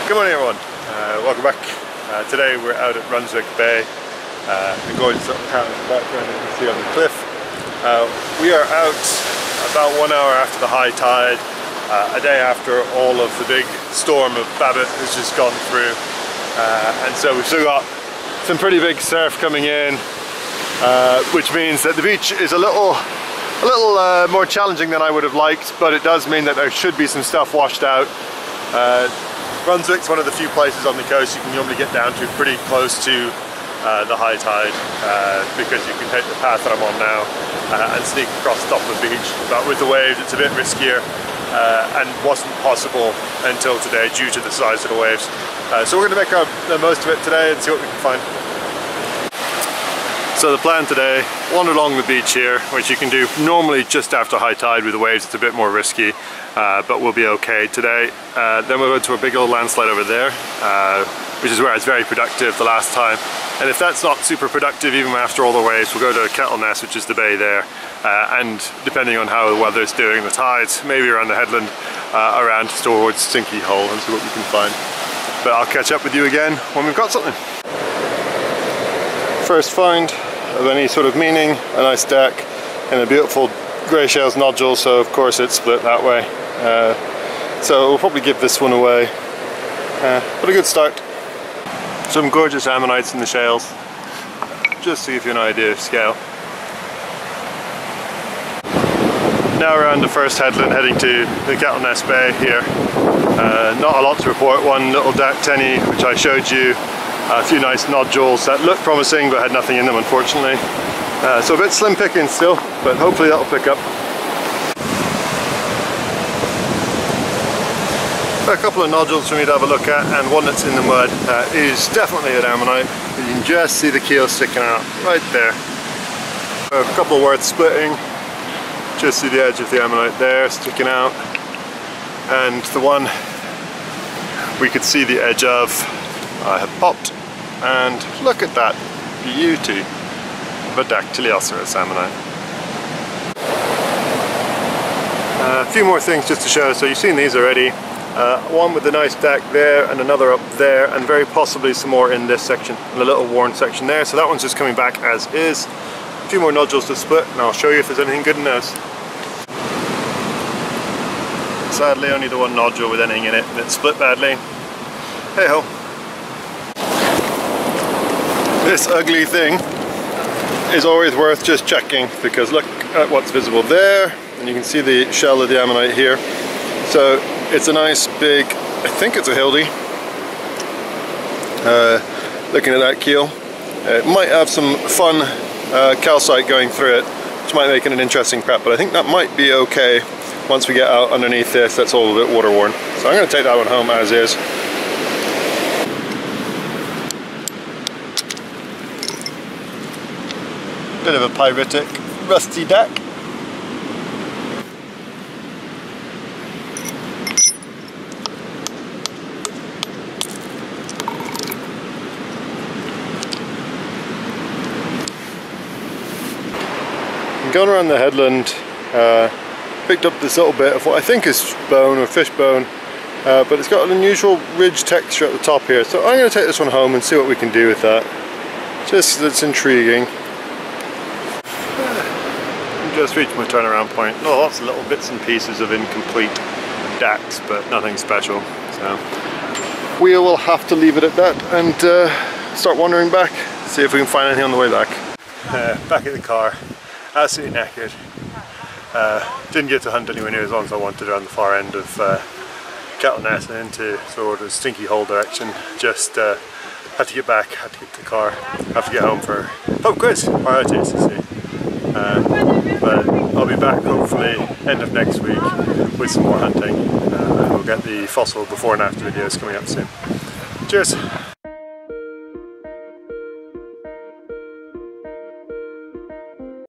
Good morning everyone, welcome back. Today we're out at Runswick Bay, a gorgeous little town in the background you can see on the cliff. We are out about 1 hour after the high tide, a day after all of the big storm of Babet has just gone through, and so we've still got some pretty big surf coming in, which means that the beach is a little more challenging than I would have liked, but it does mean that there should be some stuff washed out. Runswick's one of the few places on the coast you can normally get down to pretty close to the high tide, because you can take the path that I'm on now and sneak across the top of the beach. But with the waves it's a bit riskier, and wasn't possible until today due to the size of the waves. So we're going to make the most of it today and see what we can find. So the plan today, wander along the beach here, which you can do normally just after high tide. With the waves it's a bit more risky, but we'll be okay today. Then we'll go to a big old landslide over there, which is where it's very productive the last time. And if that's not super productive even after all the waves, we'll go to Kettleness, which is the bay there, and depending on how the weather's doing, the tides, maybe around the headland, around towards Stinky Hole, and see what we can find. But I'll catch up with you again when we've got something. First find of any sort of meaning, a nice deck and a beautiful grey shells nodule, so of course it's split that way. So we'll probably give this one away, but a good start. Some gorgeous ammonites in the shells, just to give you an idea of scale. Now we're on the first headland, heading to the Kettleness Bay here. Not a lot to report. One little deck tenny which I showed you, a few nice nodules that looked promising but had nothing in them, unfortunately. So a bit slim picking still, but hopefully that'll pick up. A couple of nodules for me to have a look at, and one that's in the mud is definitely an ammonite. You can just see the keel sticking out right there. A couple worth splitting, just see the edge of the ammonite there sticking out, and the one we could see the edge of I have popped, and look at that beauty of a dactylioceras ammonite. A few more things just to show. So you've seen these already. One with a nice deck there, and another up there, and very possibly some more in this section, and a little worn section there. So that one's just coming back as is. A few more nodules to split, and I'll show you if there's anything good in those. Sadly only the one nodule with anything in it, and it split badly. Hey ho. This ugly thing is always worth just checking, because look at what's visible there, and you can see the shell of the ammonite here. So it's a nice big, I think it's a hildy. Looking at that keel, it might have some fun calcite going through it, which might make it an interesting prep, but I think that might be okay once we get out underneath this. That's all a bit water worn. So I'm going to take that one home as is. Bit of a pyritic, rusty deck. I'm going around the headland, picked up this little bit of what I think is bone or fish bone, but it's got an unusual ridge texture at the top here. So I'm going to take this one home and see what we can do with that. Just 'cause it's intriguing. Just reached my turnaround point. Lots of little bits and pieces of incomplete decks, but nothing special. So we will have to leave it at that and start wandering back, see if we can find anything on the way back. Back at the car, absolutely knackered. Didn't get to hunt anywhere near as long as I wanted around the far end of Kettleness and into sort of Stinky Hole direction. Just had to get back, had to get to the car, have to get home for pub quiz, priorities, you see. But I'll be back hopefully end of next week with some more hunting, and we'll get the fossil before and after videos coming up soon. Cheers!